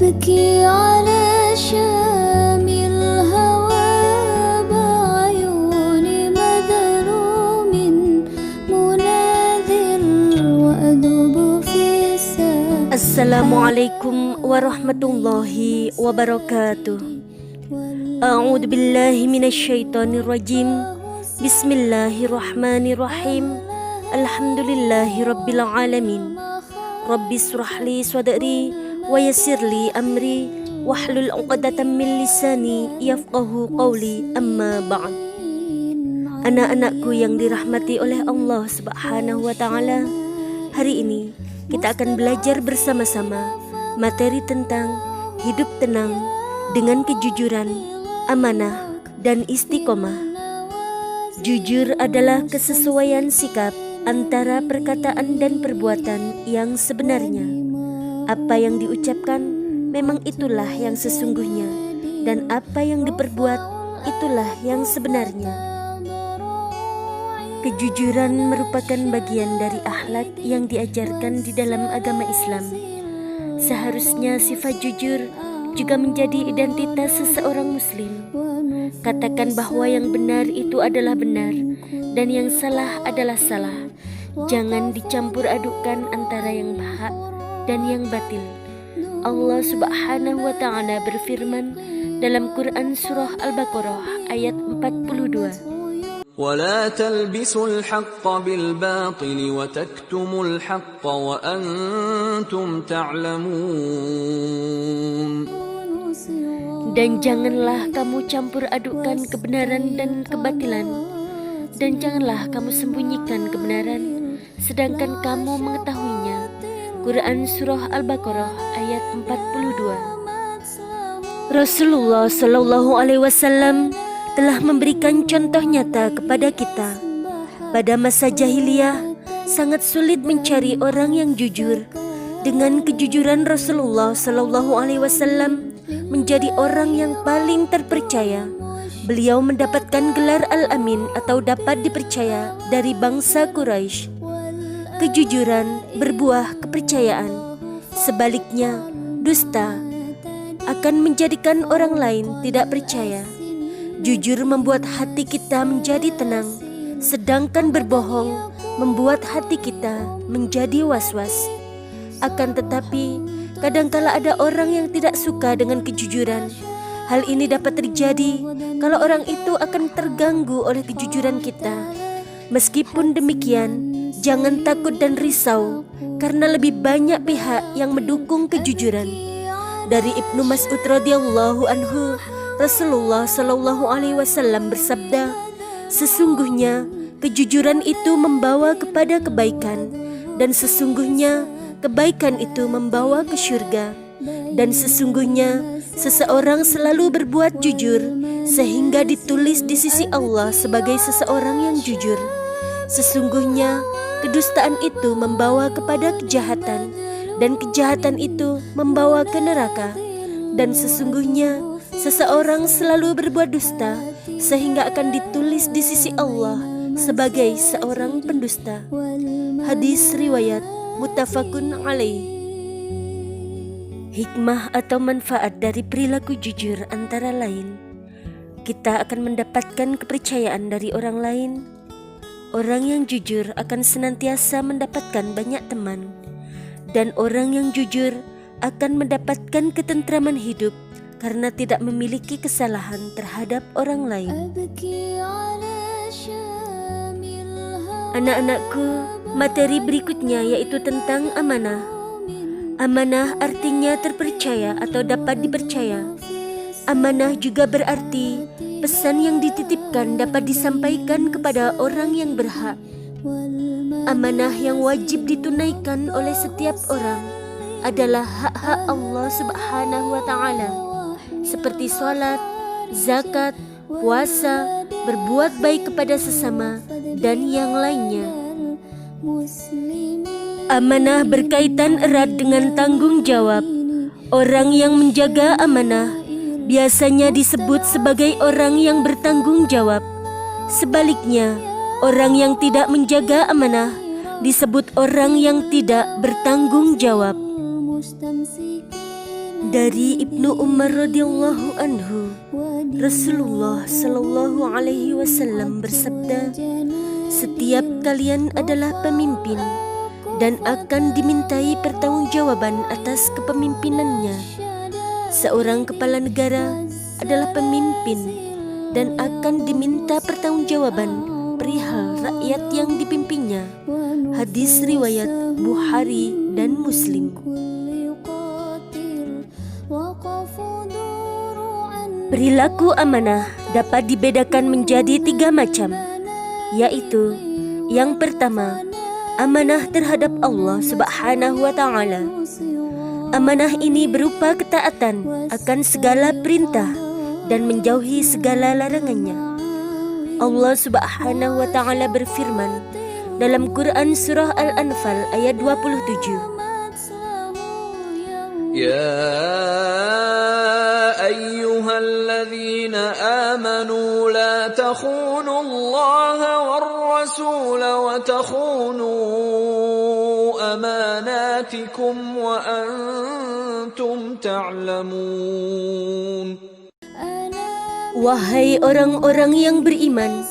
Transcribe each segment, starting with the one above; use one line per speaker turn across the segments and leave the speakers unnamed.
أبكي على شام الهوى بعيون مذلوم مناذر وأذوب في الساعة.
Assalamualaikum warahmatullahi wabarakatuh. A'udzu billahi minasyaitonir rajim. Bismillahirrahmanirrahim. Alhamdulillahi rabbil alamin. Rabbis shrahli sadri wa yassirli amri wahlul 'uqdatam min lisani yafqahu qawli, amma ba'd. Anak-anakku yang dirahmati oleh Allah Subhanahu wa taala, hari ini kita akan belajar bersama-sama materi tentang hidup tenang dengan kejujuran, amanah, dan istiqomah. Jujur adalah kesesuaian sikap antara perkataan dan perbuatan yang sebenarnya. Apa yang diucapkan memang itulah yang sesungguhnya, dan apa yang diperbuat itulah yang sebenarnya. Kejujuran merupakan bagian dari akhlak yang diajarkan di dalam agama Islam. Seharusnya sifat jujur juga menjadi identitas seseorang muslim. Katakan bahwa yang benar itu adalah benar dan yang salah adalah salah. Jangan dicampur adukkan antara yang hak dan yang batil. Allah Subhanahu wa taala berfirman dalam Quran surah Al-Baqarah ayat 42.
ولا تلبسوا الحق بالباطل وتكتموا الحق وأنتم تعلمون.
Dan janganlah kamu campur adukkan kebenaran dan kebatilan, dan janganlah kamu sembunyikan kebenaran sedangkan kamu mengetahuinya. Quran surah Al-Baqarah ayat 42. Rasulullah Shallallahu Alaihi Wasallam telah memberikan contoh nyata kepada kita. Pada masa jahiliyah, sangat sulit mencari orang yang jujur. Dengan kejujuran Rasulullah Shallallahu Alaihi Wasallam menjadi orang yang paling terpercaya. Beliau mendapatkan gelar Al-Amin atau dapat dipercaya dari bangsa Quraisy. Kejujuran berbuah kepercayaan. Sebaliknya, dusta akan menjadikan orang lain tidak percaya. Jujur membuat hati kita menjadi tenang, sedangkan berbohong membuat hati kita menjadi was-was. Akan tetapi, kadangkala ada orang yang tidak suka dengan kejujuran. Hal ini dapat terjadi kalau orang itu akan terganggu oleh kejujuran kita. Meskipun demikian, jangan takut dan risau, karena lebih banyak pihak yang mendukung kejujuran. Dari Ibnu Mas'ud radhiyallahu anhu, Rasulullah Shallallahu Alaihi Wasallam bersabda, sesungguhnya kejujuran itu membawa kepada kebaikan, dan sesungguhnya kebaikan itu membawa ke syurga, dan sesungguhnya seseorang selalu berbuat jujur sehingga ditulis di sisi Allah sebagai seseorang yang jujur. Sesungguhnya kedustaan itu membawa kepada kejahatan, dan kejahatan itu membawa ke neraka, dan sesungguhnya seseorang selalu berbuat dusta sehingga akan ditulis di sisi Allah sebagai seorang pendusta. Hadis riwayat muttafaqun alaih. Hikmah atau manfaat dari perilaku jujur antara lain, kita akan mendapatkan kepercayaan dari orang lain. Orang yang jujur akan senantiasa mendapatkan banyak teman, dan orang yang jujur akan mendapatkan ketentraman hidup karena tidak memiliki kesalahan terhadap orang lain. Anak-anakku, materi berikutnya yaitu tentang amanah. Amanah artinya terpercaya atau dapat dipercaya. Amanah juga berarti pesan yang dititipkan dapat disampaikan kepada orang yang berhak. Amanah yang wajib ditunaikan oleh setiap orang adalah hak-hak Allah Subhanahu wa taala, seperti sholat, zakat, puasa, berbuat baik kepada sesama, dan yang lainnya. Amanah berkaitan erat dengan tanggung jawab. Orang yang menjaga amanah biasanya disebut sebagai orang yang bertanggung jawab. Sebaliknya, orang yang tidak menjaga amanah disebut orang yang tidak bertanggung jawab. Dari Ibnu Umar radhiyallahu anhu, Rasulullah sallallahu alaihi wasallam bersabda, "Setiap kalian adalah pemimpin dan akan dimintai pertanggungjawaban atas kepemimpinannya. Seorang kepala negara adalah pemimpin dan akan diminta pertanggungjawaban perihal rakyat yang dipimpinnya." Hadis riwayat Bukhari dan Muslim. Perilaku amanah dapat dibedakan menjadi 3 macam, yaitu yang pertama, amanah terhadap Allah Subhanahu wa Ta'ala. Amanah ini berupa ketaatan akan segala perintah dan menjauhi segala larangannya. Allah Subhanahu wa Ta'ala berfirman dalam Quran surah Al-Anfal ayat 27.
يا أيها الذين آمنوا لا تخونوا الله والرسول وتخونوا أماناتكم وأنتم تعلمون.
Wahai orang-orang yang beriman,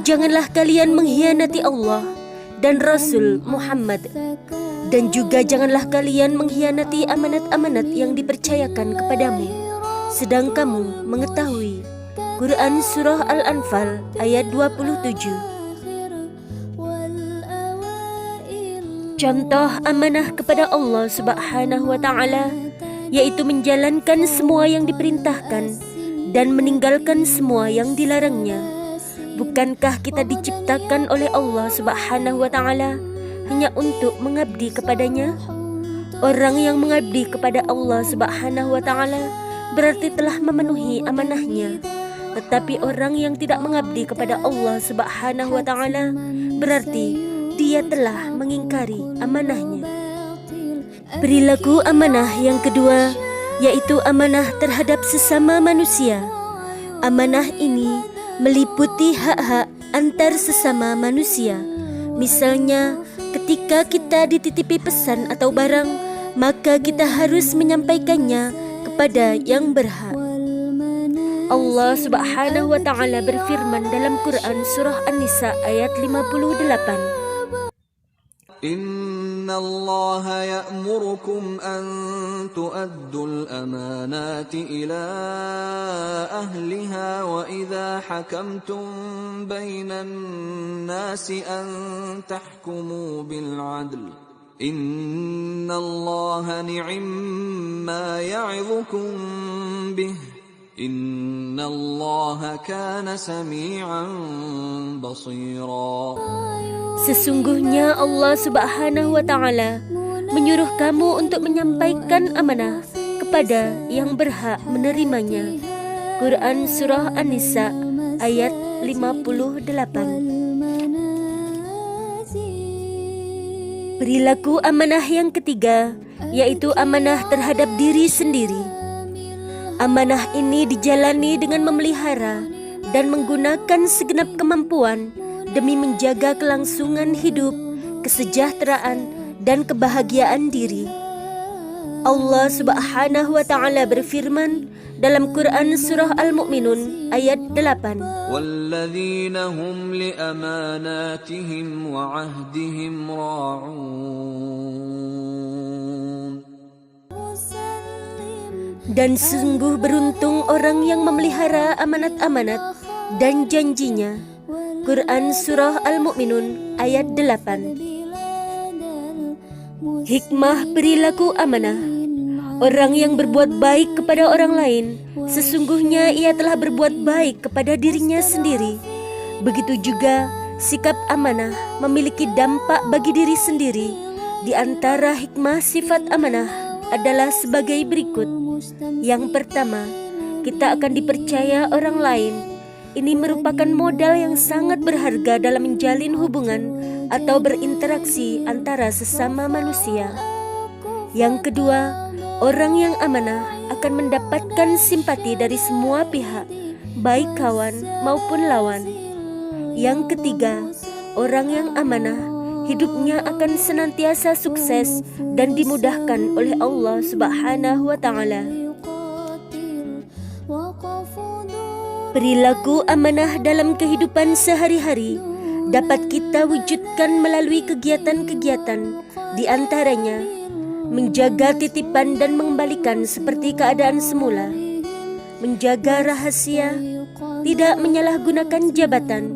janganlah kalian mengkhianati Allah dan Rasul Muhammad, dan juga janganlah kalian mengkhianati amanat-amanat yang dipercayakan kepadamu, sedang kamu mengetahui. Quran Surah Al-Anfal ayat 27. Contoh amanah kepada Allah Subhanahu wa Ta'ala yaitu menjalankan semua yang diperintahkan dan meninggalkan semua yang dilarangnya. Bukankah kita diciptakan oleh Allah Subhanahu wa Ta'ala hanya untuk mengabdi kepadanya? Orang yang mengabdi kepada Allah Subhanahu wa Ta'ala berarti telah memenuhi amanahnya. Tetapi orang yang tidak mengabdi kepada Allah Subhanahu wa Ta'ala berarti dia telah mengingkari amanahnya. Perilaku amanah yang kedua yaitu amanah terhadap sesama manusia. Amanah ini meliputi hak-hak antar sesama manusia. Misalnya, ketika kita dititipi pesan atau barang, maka kita harus menyampaikannya kepada yang berhak. Allah Subhanahu wa Ta'ala berfirman dalam Quran surah An-Nisa ayat 58.
Inna Allah ya'murukum an tu'addul amanati ila ahliha wa idha hakamtum bainan nasi an tahkumu bil adl. Inna Allah ni'imma ya'idhukum bih. Inna Allah kana sami'an basira.
Sesungguhnya Allah Subhanahu wa Ta'ala menyuruh kamu untuk menyampaikan amanah kepada yang berhak menerimanya. Quran surah An-Nisa ayat 58. Perilaku amanah yang ketiga yaitu amanah terhadap diri sendiri. Amanah ini dijalani dengan memelihara dan menggunakan segenap kemampuan demi menjaga kelangsungan hidup, kesejahteraan, dan kebahagiaan diri. Allah Subhanahu wa Ta'ala berfirman dalam Quran surah Al-Mu'minun ayat 8.
Walladzina hum li amanatihim wa ahdihim ra'un.
Dan sungguh beruntung orang yang memelihara amanat-amanat dan janjinya. Quran surah Al-Mu'minun ayat 8. Hikmah perilaku amanah. Orang yang berbuat baik kepada orang lain, sesungguhnya ia telah berbuat baik kepada dirinya sendiri. Begitu juga sikap amanah memiliki dampak bagi diri sendiri. Di antara hikmah sifat amanah adalah sebagai berikut. Yang pertama, kita akan dipercaya orang lain. Ini merupakan modal yang sangat berharga dalam menjalin hubungan atau berinteraksi antara sesama manusia. Yang kedua, orang yang amanah akan mendapatkan simpati dari semua pihak, baik kawan maupun lawan. Yang ketiga, orang yang amanah hidupnya akan senantiasa sukses dan dimudahkan oleh Allah Subhanahu wa taala. Perilaku amanah dalam kehidupan sehari-hari dapat kita wujudkan melalui kegiatan-kegiatan, di antaranya menjaga titipan dan mengembalikan seperti keadaan semula, menjaga rahasia, tidak menyalahgunakan jabatan,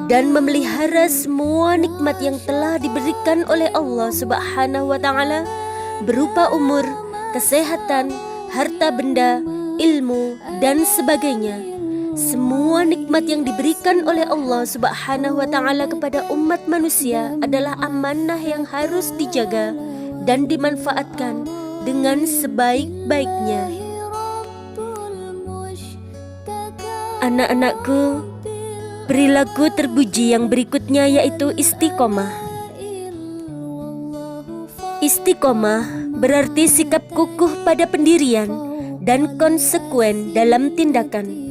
dan memelihara semua nikmat yang telah diberikan oleh Allah Subhanahu wa taala berupa umur, kesehatan, harta benda, ilmu, dan sebagainya. Semua nikmat yang diberikan oleh Allah Subhanahu wa taala kepada umat manusia adalah amanah yang harus dijaga dan dimanfaatkan dengan sebaik-baiknya. Anak-anakku, perilaku terpuji yang berikutnya yaitu istiqomah. Istiqomah berarti sikap kukuh pada pendirian dan konsekuen dalam tindakan.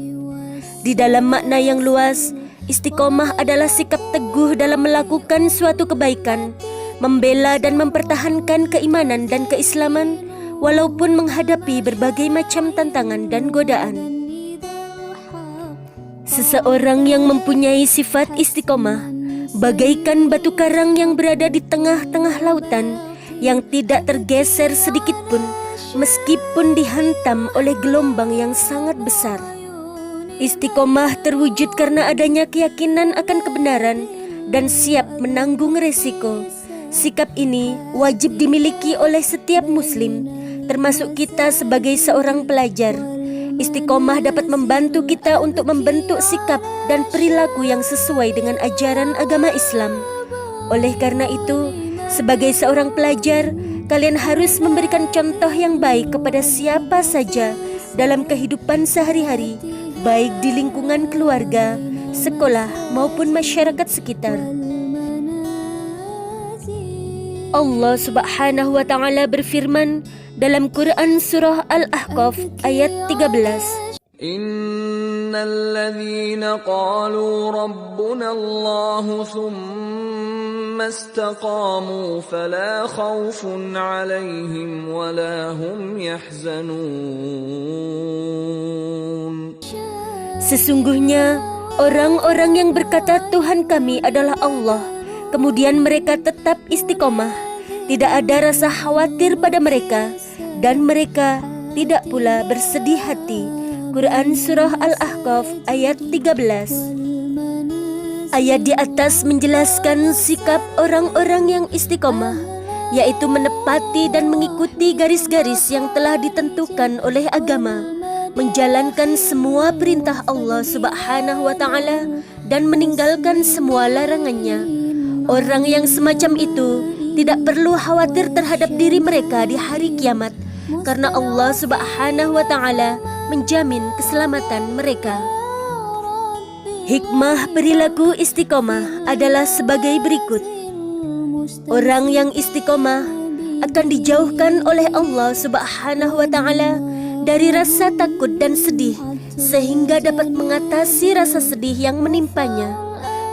Di dalam makna yang luas, istiqomah adalah sikap teguh dalam melakukan suatu kebaikan, membela dan mempertahankan keimanan dan keislaman, walaupun menghadapi berbagai macam tantangan dan godaan. Seseorang yang mempunyai sifat istiqomah, bagaikan batu karang yang berada di tengah-tengah lautan, yang tidak tergeser sedikit pun, meskipun dihantam oleh gelombang yang sangat besar. Istiqomah terwujud karena adanya keyakinan akan kebenaran dan siap menanggung resiko. Sikap ini wajib dimiliki oleh setiap muslim, termasuk kita sebagai seorang pelajar. Istiqomah dapat membantu kita untuk membentuk sikap dan perilaku yang sesuai dengan ajaran agama Islam. Oleh karena itu, sebagai seorang pelajar, kalian harus memberikan contoh yang baik kepada siapa saja dalam kehidupan sehari-hari, baik di lingkungan keluarga, sekolah, maupun masyarakat sekitar. Allah Subhanahu wa taala berfirman dalam Quran surah Al-Ahqaf ayat 13.
Innalladzina qalu rabbuna Allahu thumma istaqamu fala khawfun 'alaihim wala hum yahzanun.
Sesungguhnya orang-orang yang berkata Tuhan kami adalah Allah, kemudian mereka tetap istiqomah, tidak ada rasa khawatir pada mereka, dan mereka tidak pula bersedih hati. Quran Surah Al-Ahqaf ayat 13. Ayat di atas menjelaskan sikap orang-orang yang istiqomah, yaitu menepati dan mengikuti garis-garis yang telah ditentukan oleh agama, menjalankan semua perintah Allah Subhanahu wa taala dan meninggalkan semua larangannya. Orang yang semacam itu tidak perlu khawatir terhadap diri mereka di hari kiamat, karena Allah Subhanahu wa taala menjamin keselamatan mereka. Hikmah perilaku istiqomah adalah sebagai berikut. Orang yang istiqomah akan dijauhkan oleh Allah Subhanahu wa taala dari rasa takut dan sedih, sehingga dapat mengatasi rasa sedih yang menimpanya,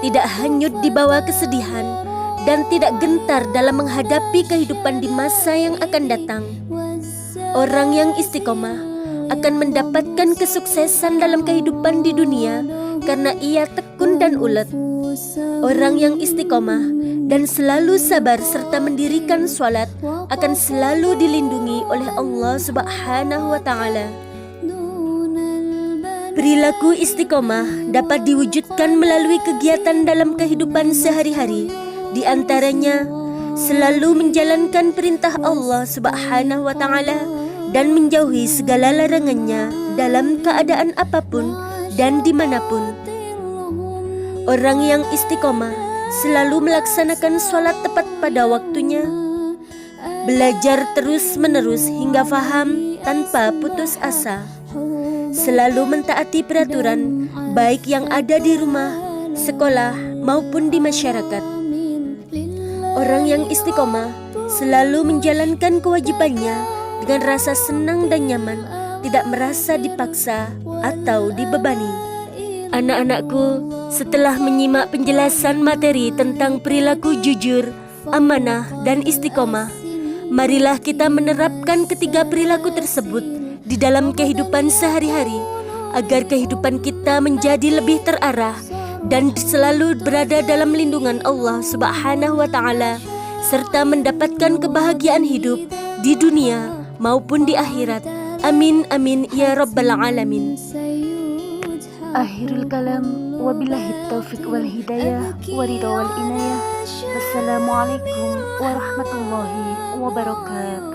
tidak hanyut di bawah kesedihan, dan tidak gentar dalam menghadapi kehidupan di masa yang akan datang. Orang yang istiqomah akan mendapatkan kesuksesan dalam kehidupan di dunia karena ia tekun dan ulet. Orang yang istiqomah dan selalu sabar serta mendirikan sholat akan selalu dilindungi oleh Allah Subhanahu wa taala. Perilaku istiqomah dapat diwujudkan melalui kegiatan dalam kehidupan sehari-hari. Di antaranya, selalu menjalankan perintah Allah Subhanahu wa taala dan menjauhi segala larangannya dalam keadaan apapun dan dimanapun. Orang yang istiqomah selalu melaksanakan sholat tepat pada waktunya, belajar terus-menerus hingga faham tanpa putus asa, selalu mentaati peraturan baik yang ada di rumah, sekolah maupun di masyarakat. Orang yang istiqomah selalu menjalankan kewajibannya dengan rasa senang dan nyaman, tidak merasa dipaksa atau dibebani. Anak-anakku, setelah menyimak penjelasan materi tentang perilaku jujur, amanah, dan istiqomah, marilah kita menerapkan ketiga perilaku tersebut di dalam kehidupan sehari-hari, agar kehidupan kita menjadi lebih terarah dan selalu berada dalam lindungan Allah Subhanahu wa Ta'ala, serta mendapatkan kebahagiaan hidup di dunia maupun di akhirat. Amin amin ya rabbal alamin. Akhirul kalam, wabillahi taufiq wal hidayah wa ridha wal inayah. Wassalamualaikum warahmatullahi wabarakatuh.